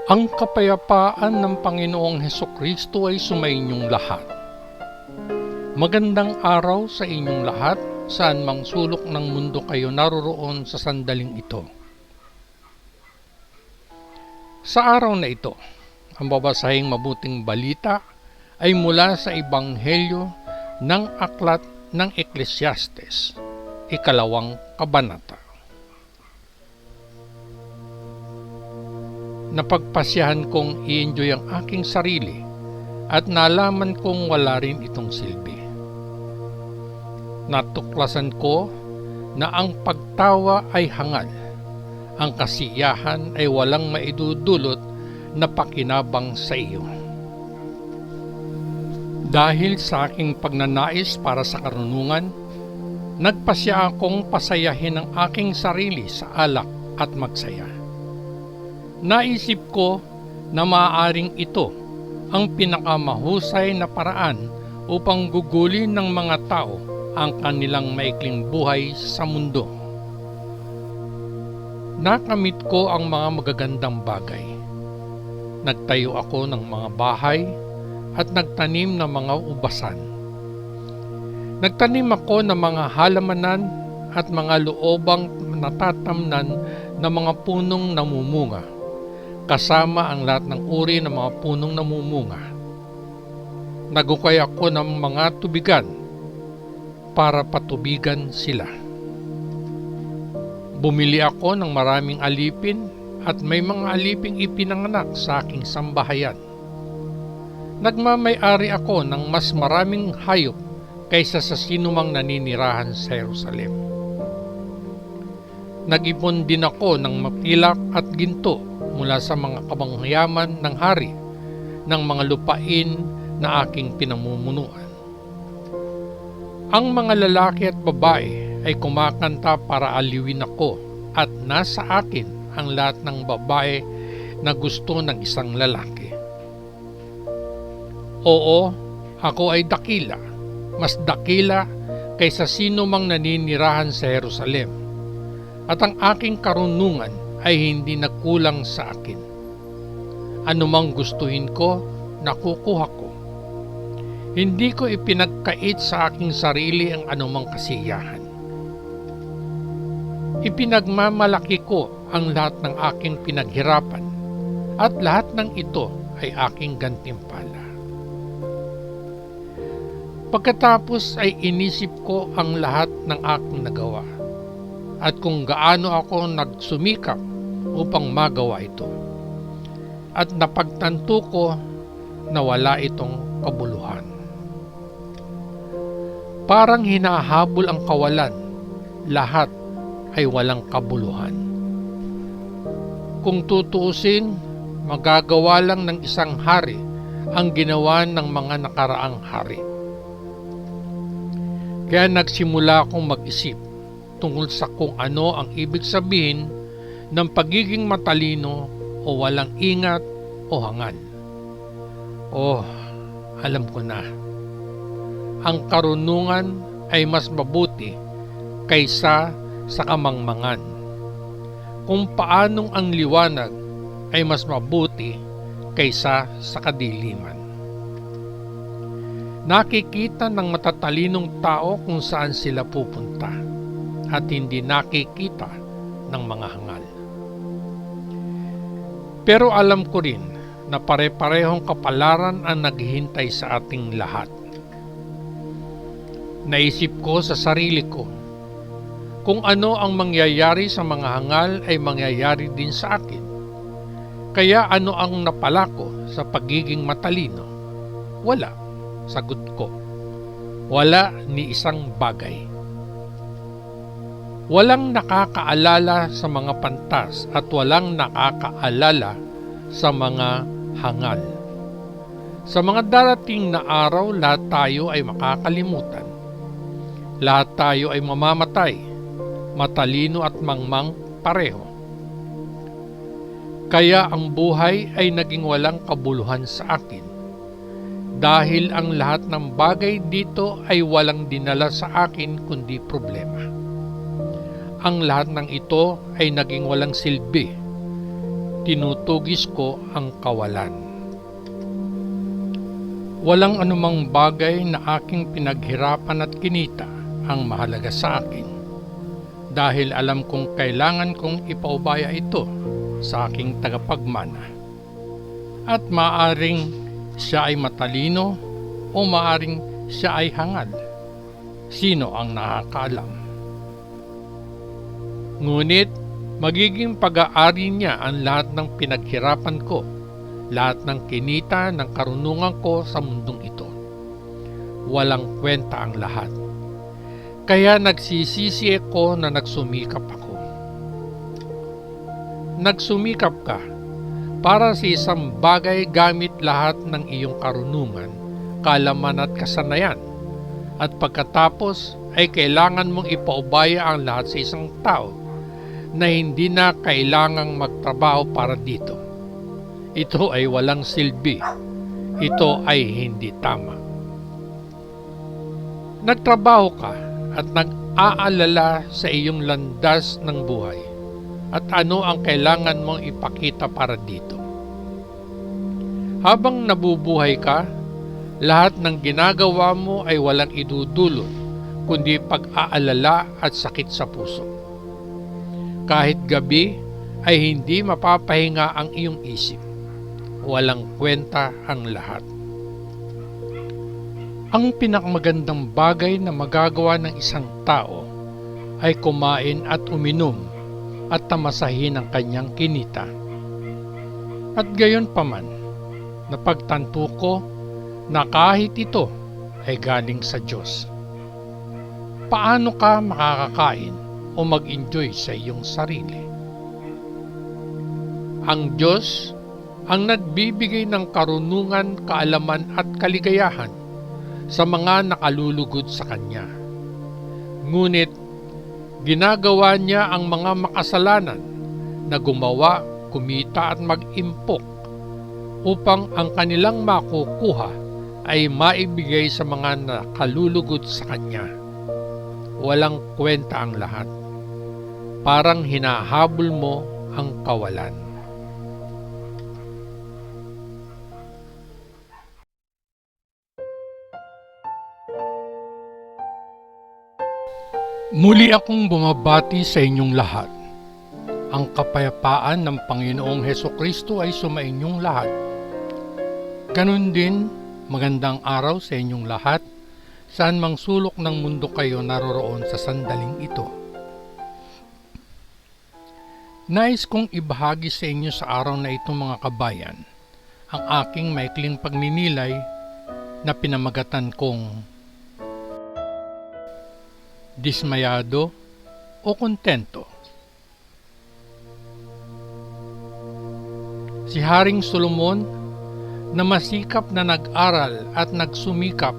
Ang kapayapaan ng Panginoong Hesukristo ay sumainyong lahat. Magandang araw sa inyong lahat, saan mang sulok ng mundo kayo naroroon sa sandaling ito. Sa araw na ito, ang babasahing mabuting balita ay mula sa Ebanghelyo ng Aklat ng Ecclesiastes, 2 kabanata. Napagpasyahan kong i-enjoy ang aking sarili at nalaman kong wala rin itong silbi. Natuklasan ko na ang pagtawa ay hangal, ang kasiyahan ay walang maidudulot na pakinabang sa iyo. Dahil sa aking pagnanais para sa karunungan, nagpasya akong pasayahin ang aking sarili sa alak at magsaya. Naisip ko na maaaring ito ang pinakamahusay na paraan upang gugulin ng mga tao ang kanilang maikling buhay sa mundo. Nakamit ko ang mga magagandang bagay. Nagtayo ako ng mga bahay at nagtanim ng mga ubasan. Nagtanim ako ng mga halamanan at mga loobang natatamnan ng mga punong namumunga, kasama ang lahat ng uri ng mga punong namumunga. Nagukay ako ng mga tubigan para patubigan sila. Bumili ako ng maraming alipin at may mga aliping ipinanganak sa aking sambahayan. Nagmamay-ari ako ng mas maraming hayop kaysa sa sinumang naninirahan sa Jerusalem. Nag-ipon din ako ng mapilak at ginto mula sa mga kamanghayaman ng hari ng mga lupain na aking pinamumunuan. Ang mga lalaki at babae ay kumakanta para aliwin ako at nasa akin ang lahat ng babae na gusto ng isang lalaki. Oo, ako ay dakila, mas dakila kaysa sino mang naninirahan sa Jerusalem, at ang aking karunungan ay hindi nagkulang sa akin. Anumang gustuhin ko, nakukuha ko. Hindi ko ipinagkait sa aking sarili ang anumang kasiyahan. Ipinagmamalaki ko ang lahat ng aking pinaghirapan, at lahat ng ito ay aking gantimpala. Pagkatapos ay inisip ko ang lahat ng aking nagawa, at kung gaano ako nagsumikap upang magawa ito. At napagtanto ko na wala itong kabuluhan. Parang hinahabol ang kawalan, lahat ay walang kabuluhan. Kung tutuusin, magagawa lang ng isang hari ang ginawa ng mga nakaraang hari. Kaya nagsimula akong mag-isip tungkol sa kung ano ang ibig sabihin ng pagiging matalino o walang ingat o hangal. Oh, alam ko na. Ang karunungan ay mas mabuti kaysa sa kamangmangan. Kung paanong ang liwanag ay mas mabuti kaysa sa kadiliman. Nakikita ng matatalinong tao kung saan sila pupunta, at hindi nakikita ng mga hangal. Pero alam ko rin na pare-parehong kapalaran ang naghihintay sa ating lahat. Naisip ko sa sarili ko, kung ano ang mangyayari sa mga hangal ay mangyayari din sa akin. Kaya ano ang napala ko sa pagiging matalino? Wala, sagot ko. Wala ni isang bagay. Walang nakakaalala sa mga pantas at walang nakakaalala sa mga hangal. Sa mga darating na araw, lahat tayo ay makakalimutan. Lahat tayo ay mamamatay, matalino at mangmang pareho. Kaya ang buhay ay naging walang kabuluhan sa akin, dahil ang lahat ng bagay dito ay walang dinala sa akin kundi problema. Ang lahat ng ito ay naging walang silbi tinutugis ko ang kawalan. Walang anumang bagay na aking pinaghirapan at kinita ang mahalaga sa akin, dahil alam kong kailangan kong ipaubaya ito sa aking tagapagmana. At maaring siya ay matalino o maaring siya ay hangal. Sino ang nakakaalam? Ngunit magiging pag-aari niya ang lahat ng pinaghirapan ko, lahat ng kinita ng karunungan ko sa mundong ito. Walang kwenta ang lahat. Kaya nagsisisi ako na nagsumikap ako. Nagsumikap ka para sa isang bagay gamit lahat ng iyong karunungan, kaalaman at kasanayan, at pagkatapos ay kailangan mong ipaubaya ang lahat sa isang tao na hindi na kailangang magtrabaho para dito. Ito ay walang silbi. Ito ay hindi tama. Nagtrabaho ka at nag-aalala sa iyong landas ng buhay at ano ang kailangan mong ipakita para dito. Habang nabubuhay ka, lahat ng ginagawa mo ay walang idudulot kundi pag-aalala at sakit sa puso. Kahit gabi ay hindi mapapahinga ang iyong isip. Walang kwenta ang lahat. Ang pinakamagandang bagay na magagawa ng isang tao ay kumain at uminom at tamasahin ang kanyang kinita. At gayon paman, napagtanto ko na kahit ito ay galing sa Diyos. Paano ka makakakain o mag-enjoy sa iyong sarili? Ang Diyos ang nagbibigay ng karunungan, kaalaman at kaligayahan sa mga nakalulugod sa Kanya. Ngunit ginagawa Niya ang mga makasalanan na gumawa, kumita at mag-impok upang ang kanilang makukuha ay maibigay sa mga nakalulugod sa Kanya. Walang kwenta ang lahat. Parang hinahabol mo ang kawalan. Muli akong bumabati sa inyong lahat. Ang kapayapaan ng Panginoong Hesukristo ay sumainyong lahat. Ganun din, magandang araw sa inyong lahat, saan mang sulok ng mundo kayo naroroon sa sandaling ito. Nais kong ibahagi sa inyo sa araw na ito, mga kabayan, ang aking maikling pagninilay na pinamagatan kong dismayado o kontento. Si Haring Solomon, na masikap na nag-aral at nagsumikap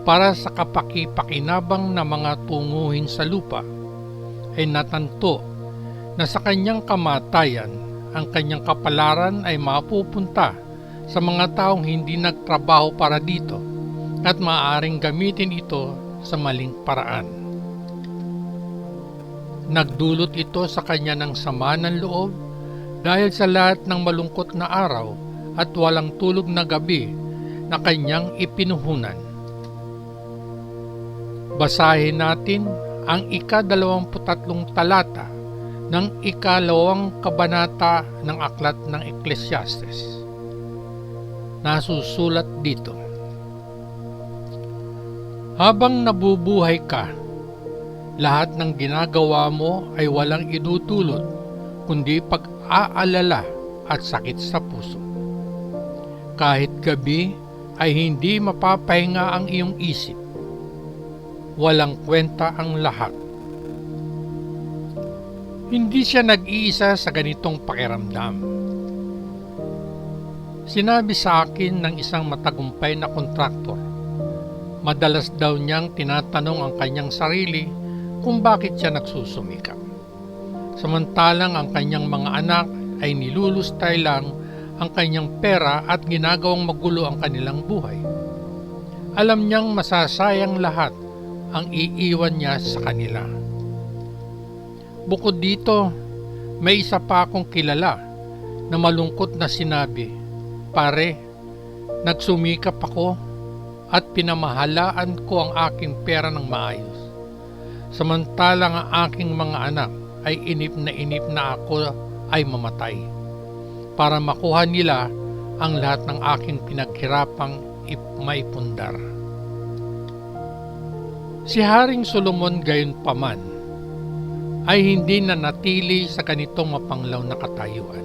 para sa kapaki-pakinabang na mga tunguhin sa lupa, ay natanto na sa kanyang kamatayan, ang kanyang kapalaran ay mapupunta sa mga taong hindi nagtrabaho para dito at maaaring gamitin ito sa maling paraan. Nagdulot ito sa kanya ng sama ng loob dahil sa lahat ng malungkot na araw at walang tulog na gabi na kanyang ipinuhunan. Basahin natin ang ika-23 talata ng ika-2 kabanata ng aklat ng Ecclesiastes. Nasusulat dito: habang nabubuhay ka, lahat ng ginagawa mo ay walang idudulot kundi pag-aalala at sakit sa puso. Kahit gabi ay hindi mapapahinga ang iyong isip. Walang kwenta ang lahat. Hindi siya nag-iisa sa ganitong pakiramdam. Sinabi sa akin ng isang matagumpay na kontraktor, madalas daw niyang tinatanong ang kanyang sarili kung bakit siya nagsusumikap. Samantalang ang kanyang mga anak ay nilulustay lang ang kanyang pera at ginagawang magulo ang kanilang buhay. Alam niyang masasayang lahat ang iiwan niya sa kanila. Bukod dito, may isa pa akong kilala na malungkot na sinabi, "Pare, nagsumikap ako at pinamahalaan ko ang aking pera ng maayos. Samantalang ang aking mga anak ay inip na ako ay mamatay para makuha nila ang lahat ng aking pinaghirapang maipundar." Si Haring Solomon gayunpaman ay hindi nanatili sa ganitong mapanglaw na katayuan.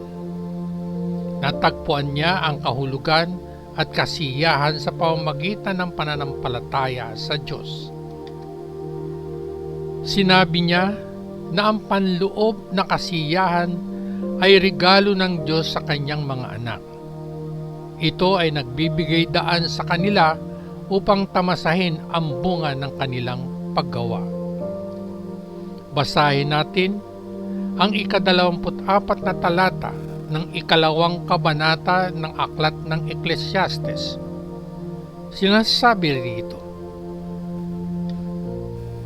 Natagpuan niya ang kahulugan at kasiyahan sa pamamagitan ng pananampalataya sa Diyos. Sinabi niya na ang panloob na kasiyahan ay regalo ng Diyos sa kanyang mga anak. Ito ay nagbibigay daan sa kanila upang tamasahin ang bunga ng kanilang paggawa. Basahin natin ang 24 na talata ng 2 kabanata ng aklat ng Ecclesiastes. Sinasabi rito,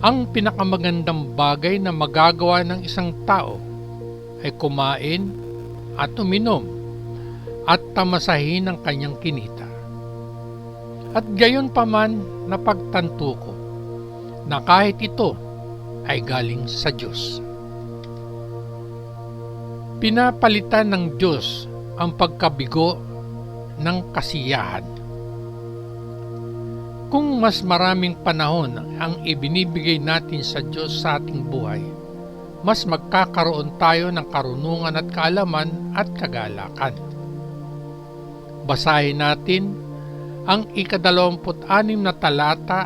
ang pinakamagandang bagay na magagawa ng isang tao ay kumain at uminom at tamasahin ang kanyang kinita. At gayon pa man napagtanto ko na kahit ito ay galing sa Diyos. Pinapalitan ng Diyos ang pagkabigo ng kasiyahan. Kung mas maraming panahon ang ibinibigay natin sa Diyos sa ating buhay, mas magkakaroon tayo ng karunungan at kaalaman at kagalakan. Basahin natin ang 26 na talata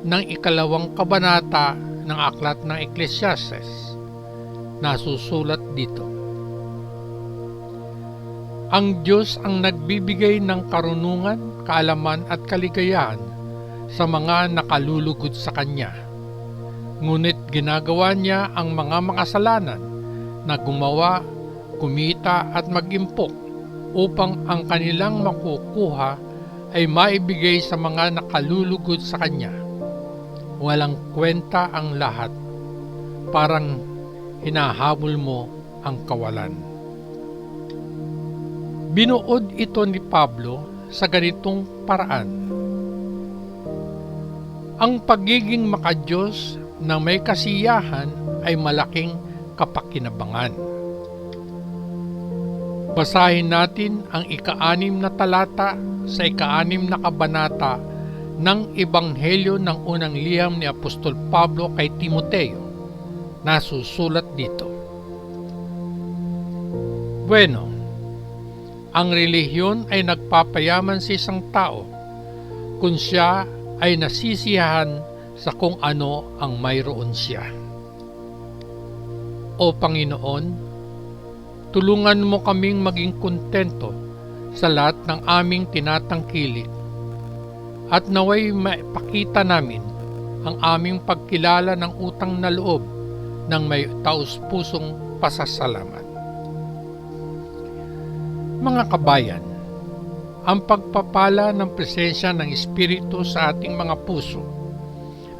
ng 2 kabanata ng aklat ng Ecclesiastes. Nasusulat dito, ang Diyos ang nagbibigay ng karunungan, kaalaman at kaligayahan sa mga nakalulugod sa Kanya. Ngunit ginagawa niya ang mga makasalanan na gumawa, kumita at mag-impok upang ang kanilang makukuha ay maibigay sa mga nakalulugod sa Kanya. Walang kwenta ang lahat, parang hinahabol mo ang kawalan. Binuod ito ni Pablo sa ganitong paraan. Ang pagiging makadiyos na may kasiyahan ay malaking kapakinabangan. Basahin natin ang 6 na talata sa 6 na kabanata ng Ebanghelyo ng unang liham ni Apostol Pablo kay Timoteo. Nasusulat dito, bueno, ang relihiyon ay nagpapayaman sa isang tao kung siya ay nasisiyahan sa kung ano ang mayroon siya. O Panginoon, tulungan mo kaming maging kontento sa lahat ng aming tinatangkilik at naway maipakita namin ang aming pagkilala ng utang na loob ng may taus-pusong pasasalamat. Mga kabayan, ang pagpapala ng presensya ng Espiritu sa ating mga puso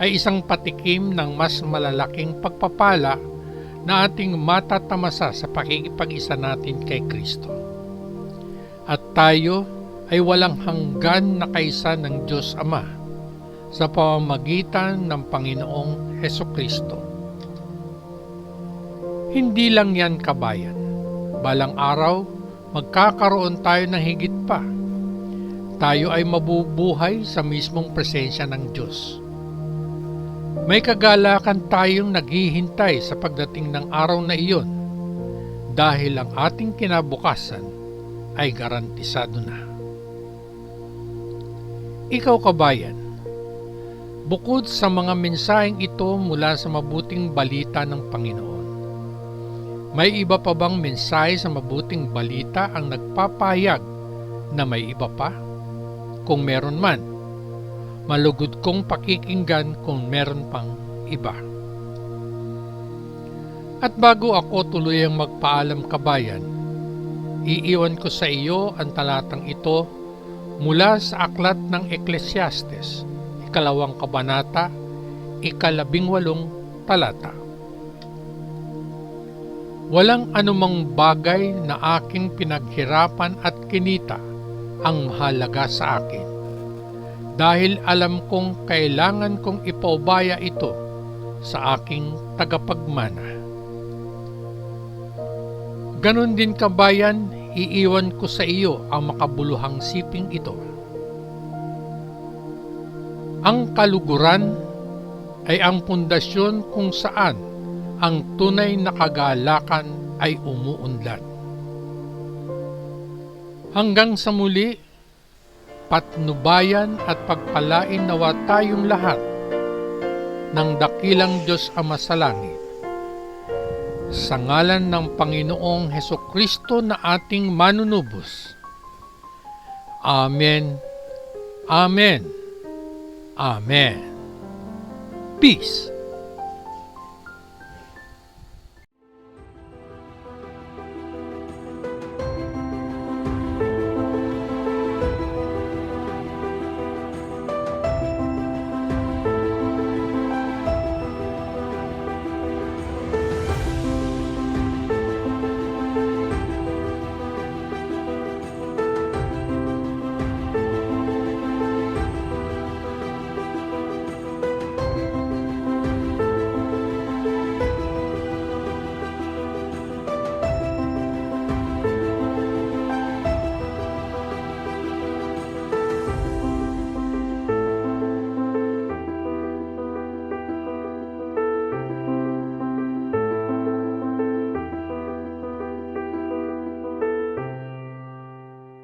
ay isang patikim ng mas malalaking pagpapala na ating matatamasa sa pakikipag-isa natin kay Kristo. At tayo ay walang hanggan na kaisa ng Diyos Ama sa pamamagitan ng Panginoong Hesukristo. Hindi lang yan, kabayan. Balang araw, magkakaroon tayo ng higit pa. Tayo ay mabubuhay sa mismong presensya ng Diyos. May kagalakan tayong naghihintay sa pagdating ng araw na iyon dahil ang ating kinabukasan ay garantisado na. Ikaw, kabayan, bukod sa mga mensaheng ito mula sa mabuting balita ng Panginoon, may iba pa bang mensahe sa mabuting balita ang nagpapahayag na may iba pa? Kung meron man, malugod kong pakikinggan kung meron pang iba. At bago ako tuluyang magpaalam, kabayan, iiwan ko sa iyo ang talatang ito mula sa aklat ng Ecclesiastes, 2 kabanata, 18 talata. Walang anumang bagay na aking pinaghirapan at kinita ang mahalaga sa akin, dahil alam kong kailangan kong ipaubaya ito sa aking tagapagmana. Ganon din kabayan, iiwan ko sa iyo ang makabuluhang siping ito. Ang kaluguran ay ang pundasyon kung saan ang tunay na kagalakan ay umuunlad. Hanggang sa muli, patnubayan at pagpalain nawa tayong lahat ng dakilang Diyos Ama sa langit. Sa ngalan ng Panginoong Hesukristo na ating manunubos. Amen. Amen. Amen. Peace.